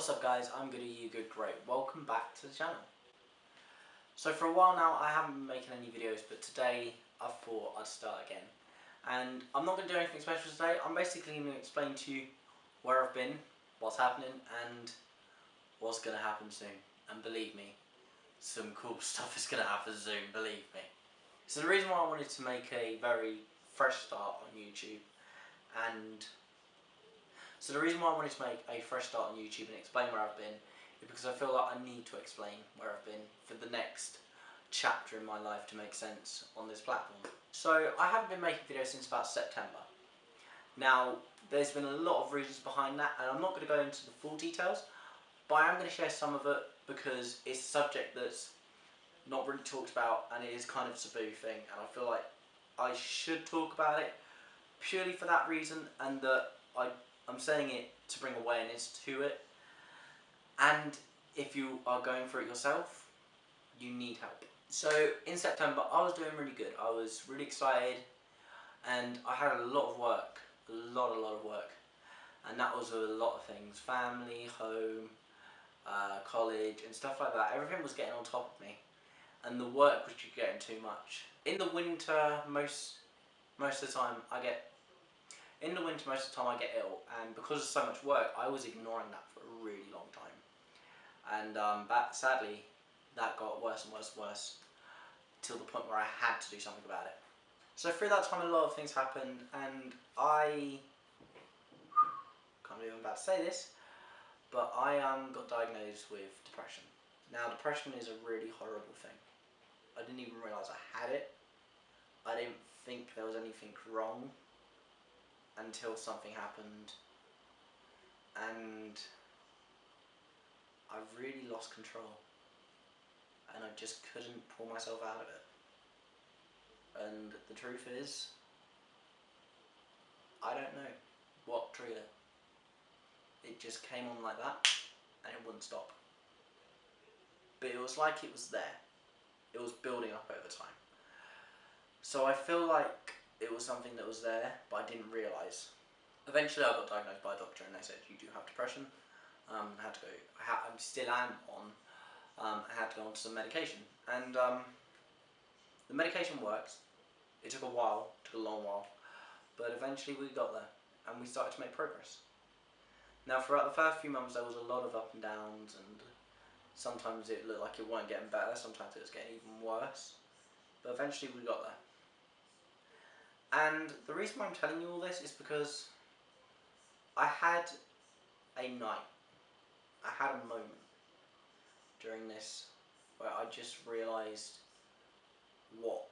What's up guys, I'm good, you good, great. Welcome back to the channel. So for a while now I haven't been making any videos, but today I thought I'd start again. And I'm not going to do anything special today. I'm basically going to explain to you where I've been, what's happening and what's going to happen soon. And believe me, some cool stuff is going to happen soon, believe me. So the reason why I wanted to make a very fresh start on YouTube and So the reason why I wanted to make a fresh start on YouTube and explain where I've been is because I feel like I need to explain where I've been for the next chapter in my life to make sense on this platform. So I haven't been making videos since about September. Now there's been a lot of reasons behind that and I'm not going to go into the full details, but I am going to share some of it because it's a subject that's not really talked about and it is kind of a taboo thing, and I feel like I should talk about it purely for that reason, and that I'm saying it to bring awareness to it. And if you are going for it yourself, you need help. So in September I was doing really good. I was really excited and I had a lot of work, a lot of work, and that was a lot of things: family, home, college and stuff like that. Everything was getting on top of me and the work was just getting too much. In the winter most of the time I get ill, and because of so much work I was ignoring that for a really long time, and sadly that got worse and worse and worse till the point where I had to do something about it. So through that time a lot of things happened and I can't believe I'm about to say this, but I got diagnosed with depression. Now depression is a really horrible thing. I didn't even realise I had it. I didn't think there was anything wrong until something happened, and I really lost control and I just couldn't pull myself out of it. And the truth is, I don't know what triggered it. It just came on like that and it wouldn't stop. But it was like it was there. It was building up over time. So I feel like it was something that was there, but I didn't realise. Eventually I got diagnosed by a doctor and they said you do have depression. I had to go, I still am on, I had to go on to some medication, and the medication works. It took a while, took a long while, but eventually we got there and we started to make progress. Now throughout the first few months there was a lot of up and downs, and sometimes it looked like it wasn't getting better, sometimes it was getting even worse, but eventually we got there. And the reason why I'm telling you all this is because I had a night, I had a moment during this where I just realised, what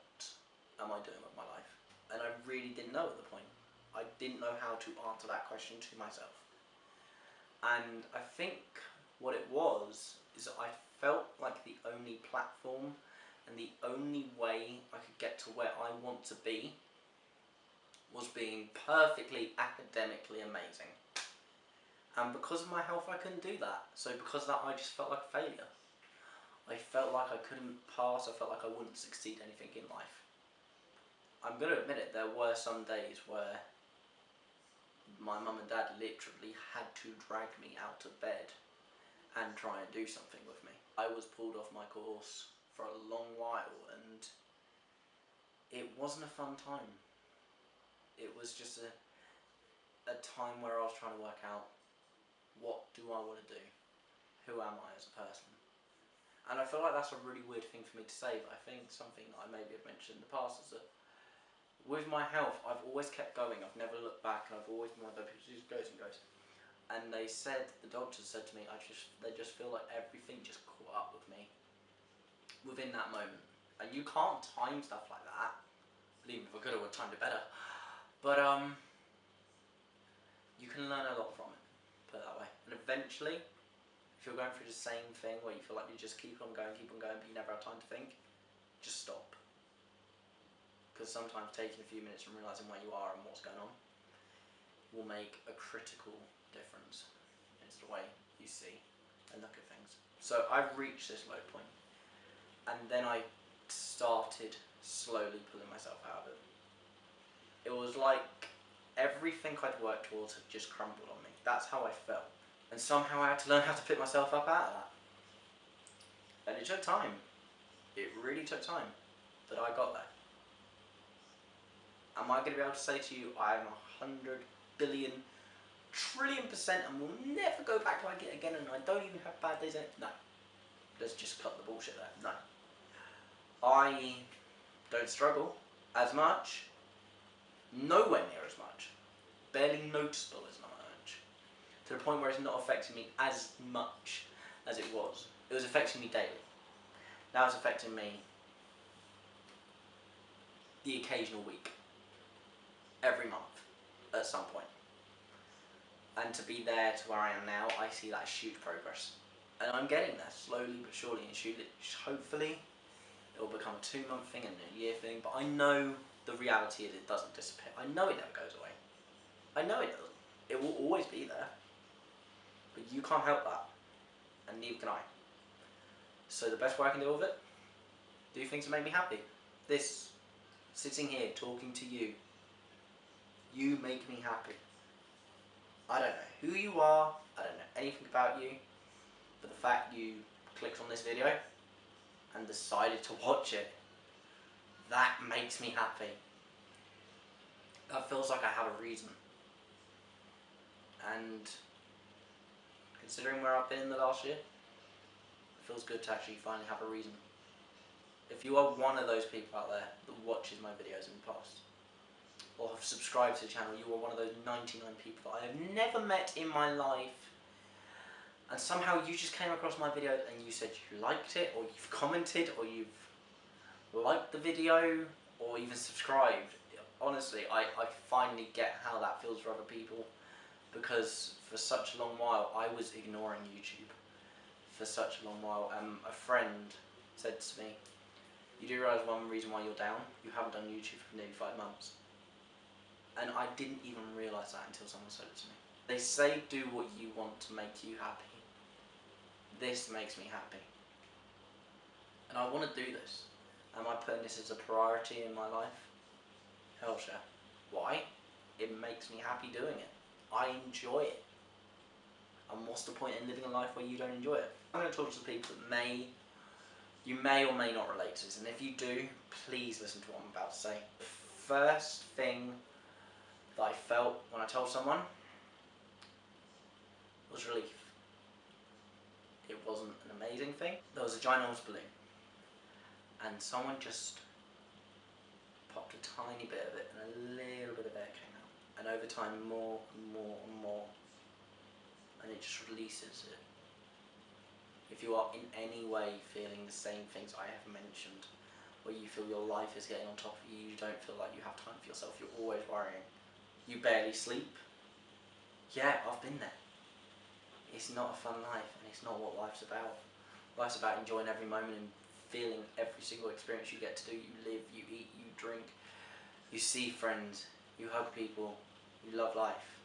am I doing with my life? And I really didn't know at the point. I didn't know how to answer that question to myself. And I think what it was is that I felt like the only platform and the only way I could get to where I want to be was being perfectly academically amazing. And because of my health I couldn't do that. So because of that I just felt like a failure. I felt like I couldn't pass, I felt like I wouldn't succeed anything in life. I'm going to admit it, there were some days where my mum and dad literally had to drag me out of bed and try and do something with me. I was pulled off my course for a long while and it wasn't a fun time. It was just a time where I was trying to work out, what do I want to do? Who am I as a person? And I feel like that's a really weird thing for me to say, but I think something that I maybe have mentioned in the past is that with my health I've always kept going, I've never looked back, and I've always been one of those people who just goes and goes. And they said, the doctors said to me, they just feel like everything just caught up with me within that moment. And you can't time stuff like that. Believe me, if I could I would have timed it better. But you can learn a lot from it, put it that way. And eventually, if you're going through the same thing where you feel like you just keep on going, but you never have time to think, just stop. Because sometimes taking a few minutes and realising where you are and what's going on will make a critical difference. It's the way you see and look at things. So I've reached this low point, and then I started slowly pulling myself out of it. It was like everything I'd worked towards had just crumbled on me. That's how I felt. And somehow I had to learn how to pick myself up out of that. And it took time. It really took time. But I got there. Am I going to be able to say to you, I am 100 billion trillion% and will never go back like it again and I don't even have bad days in it? No. Let's just cut the bullshit there. No. I don't struggle as much. Nowhere near as much. Barely noticeable as much. To the point where it's not affecting me as much as it was. It was affecting me daily. Now it's affecting me the occasional week. Every month. At some point. And to be there to where I am now, I see that as huge progress. And I'm getting there, slowly but surely, and hopefully it will become a 2-month thing and a year thing, but I know the reality is it doesn't disappear. I know it never goes away. I know it doesn't. It will always be there. But you can't help that. And neither can I. So the best way I can deal with it, do things that make me happy. This, sitting here, talking to you, you make me happy. I don't know who you are, I don't know anything about you, but the fact you clicked on this video and decided to watch it, that makes me happy. That feels like I have a reason. And considering where I've been in the last year, it feels good to actually finally have a reason. If you are one of those people out there that watches my videos in the past, or have subscribed to the channel, you are one of those 99 people that I have never met in my life, and somehow you just came across my video and you said you liked it, or you've commented, or you've liked the video, or even subscribed. Honestly, I finally get how that feels for other people, because for such a long while I was ignoring YouTube. For such a long while, a friend said to me, "You do realise one reason why you're down? You haven't done YouTube for nearly 5 months." And I didn't even realise that until someone said it to me. They say do what you want to make you happy. This makes me happy. And I want to do this. Am I putting this as a priority in my life? Hell yeah. Why? It makes me happy doing it. I enjoy it. And what's the point in living a life where you don't enjoy it? I'm going to talk to people that you may or may not relate to this, and if you do, please listen to what I'm about to say. The first thing that I felt when I told someone was relief. It wasn't an amazing thing. There was a ginormous balloon, and someone just popped a tiny bit of it, and a little bit of air came out. And over time, more and more and more, and it just releases it. If you are in any way feeling the same things I have mentioned, where you feel your life is getting on top of you, you don't feel like you have time for yourself, you're always worrying, you barely sleep, yeah, I've been there. It's not a fun life, and it's not what life's about. Life's about enjoying every moment and feeling every single experience you get to do. You live, you eat, you drink, you see friends, you hug people, you love life.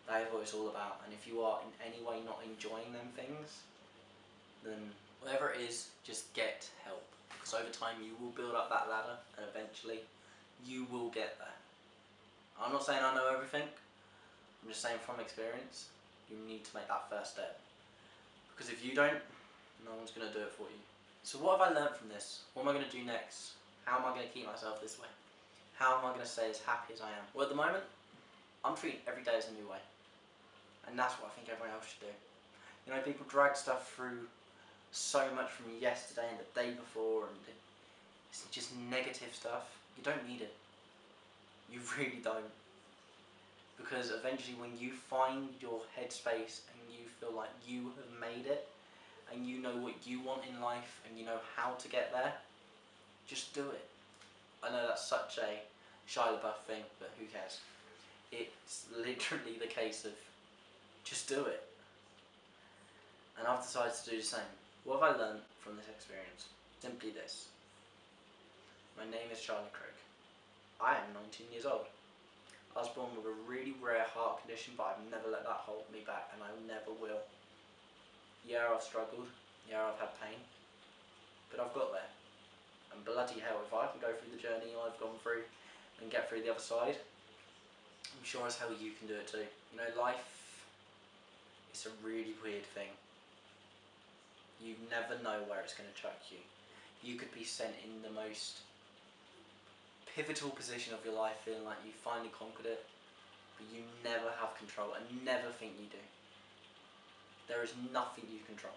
That is what it's all about. And if you are in any way not enjoying them things, then whatever it is, just get help. Because over time you will build up that ladder, and eventually you will get there. I'm not saying I know everything, I'm just saying from experience, you need to make that first step. Because if you don't, no one's going to do it for you. So what have I learned from this? What am I going to do next? How am I going to keep myself this way? How am I going to stay as happy as I am? Well, at the moment, I'm treating every day as a new way. And that's what I think everyone else should do. You know, people drag stuff through so much from yesterday and the day before, and it's just negative stuff. You don't need it. You really don't. Because eventually when you find your headspace and you feel like you have made it, and you know what you want in life, and you know how to get there, just do it. I know that's such a Shia LaBeouf thing, but who cares? It's literally the case of just do it. And I've decided to do the same. What have I learned from this experience? Simply this. My name is Charlie Craig. I am 19 years old. I was born with a really rare heart condition, but I've never let that hold me back, and I never will. Yeah, I've struggled. Yeah, I've had pain. But I've got there. And bloody hell, if I can go through the journey I've gone through and get through the other side, I'm sure as hell you can do it too. You know, life is It's a really weird thing. You never know where it's going to chuck you. You could be sent in the most pivotal position of your life, feeling like you finally conquered it, but you never have control and never think you do. There is nothing you control.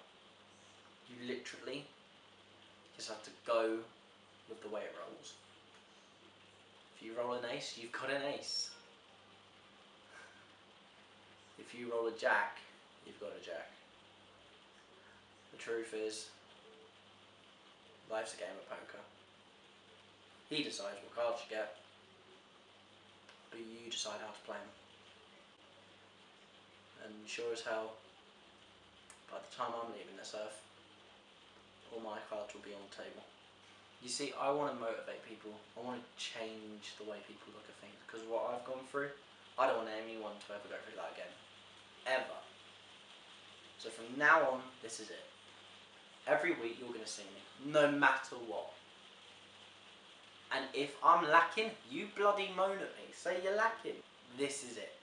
You literally just have to go with the way it rolls. If you roll an ace, you've got an ace. If you roll a jack, you've got a jack. The truth is, life's a game of poker. He decides what cards you get, but you decide how to play them. And sure as hell, by the time I'm leaving this earth, all my cards will be on the table. You see, I want to motivate people. I want to change the way people look at things, because what I've gone through, I don't want anyone to ever go through that again. Ever. So from now on, this is it. Every week you're going to see me, no matter what. And if I'm lacking, you bloody moan at me. Say you're lacking. This is it.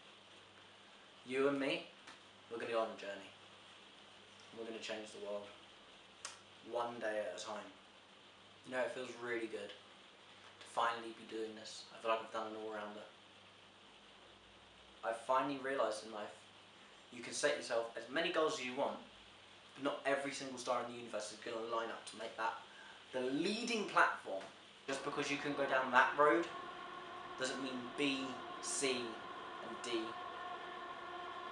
You and me, we're going to go on a journey. We're going to change the world. One day at a time. You know, it feels really good to finally be doing this. I feel like I've done an all-rounder. I've finally realised in life, you can set yourself as many goals as you want, but not every single star in the universe is going to line up to make that the leading platform. Just because you can go down that road doesn't mean B, C and D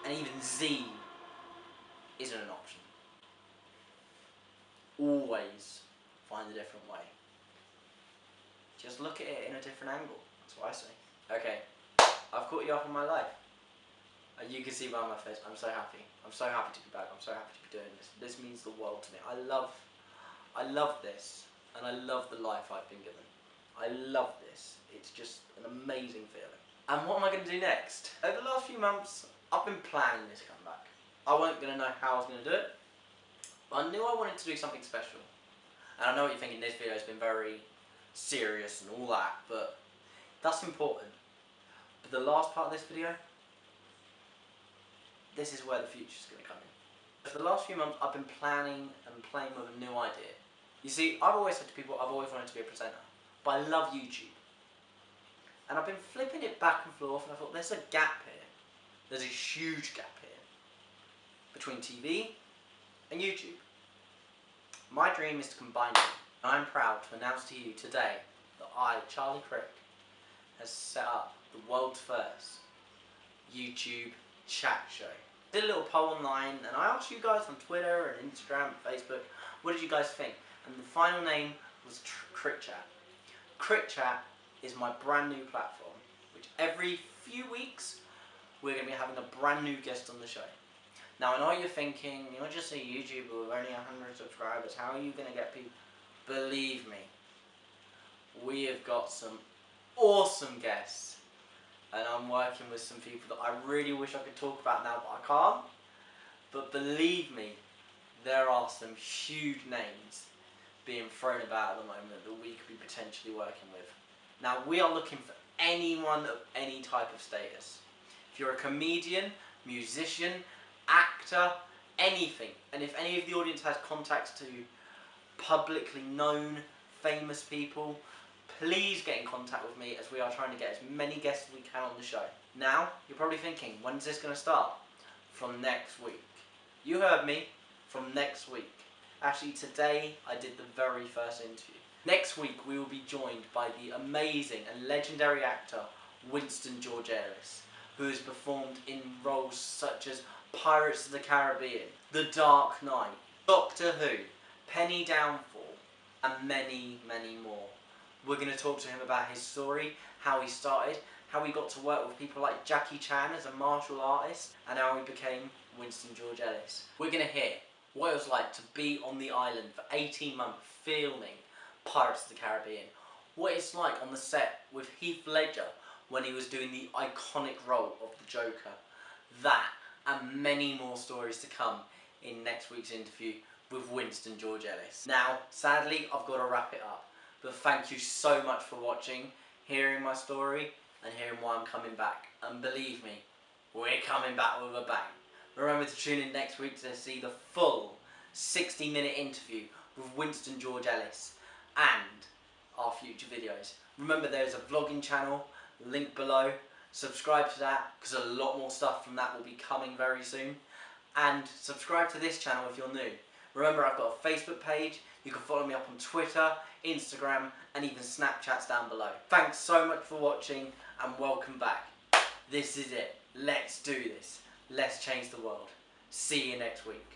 and even Z isn't an option. Always find a different way. Just look at it in a different angle. That's what I say. Okay, I've caught you up on my life. You can see by my face, I'm so happy. I'm so happy to be back. I'm so happy to be doing this. This means the world to me. I love this, and I love the life I've been given. I love this. It's just an amazing feeling. And what am I going to do next? Over the last few months, I've been planning this comeback. I wasn't going to know how I was going to do it, but I knew I wanted to do something special. And I know what you're thinking, this video has been very serious and all that, but that's important. But the last part of this video, this is where the future is going to come in. For the last few months, I've been planning and playing with a new idea. You see, I've always said to people, I've always wanted to be a presenter, but I love YouTube. And I've been flipping it back and forth, and I thought, there's a gap here. There's a huge gap here between TV and YouTube. My dream is to combine them, and I'm proud to announce to you today that I, Charlie Crick, has set up the world's first YouTube chat show. I did a little poll online, and I asked you guys on Twitter and Instagram and Facebook, what did you guys think? And the final name was Crick Chat. Crick Chat is my brand new platform, which every few weeks we're going to be having a brand new guest on the show. Now I know what you're thinking, you're just a YouTuber with only 100 subscribers, how are you going to get people? Believe me, we have got some awesome guests, and I'm working with some people that I really wish I could talk about now, but I can't. But believe me, there are some huge names being thrown about at the moment that we could be potentially working with. Now we are looking for anyone of any type of status. If you're a comedian, musician, actor, anything, and if any of the audience has contacts to publicly known, famous people, please get in contact with me, as we are trying to get as many guests as we can on the show. Now, you're probably thinking, when's this going to start? From next week. You heard me, from next week. Actually, today I did the very first interview. Next week we will be joined by the amazing and legendary actor Winston Georgelis, who has performed in roles such as Pirates of the Caribbean, The Dark Knight, Doctor Who, Penny Downfall, and many, many more. We're going to talk to him about his story, how he started, how he got to work with people like Jackie Chan as a martial artist, and how he became Winston Georgelis. We're going to hear what it was like to be on the island for 18 months filming Pirates of the Caribbean, what it's like on the set with Heath Ledger when he was doing the iconic role of the Joker. That and many more stories to come in next week's interview with Winston Georgelis. Now, sadly, I've got to wrap it up, but thank you so much for watching, hearing my story, and hearing why I'm coming back. And believe me, we're coming back with a bang. Remember to tune in next week to see the full 60-minute interview with Winston George Ellis and our future videos. Remember, there's a vlogging channel, link below. Subscribe to that because a lot more stuff from that will be coming very soon. And subscribe to this channel if you're new. Remember, I've got a Facebook page. You can follow me up on Twitter, Instagram, and even Snapchats down below. Thanks so much for watching and welcome back. This is it. Let's do this. Let's change the world. See you next week.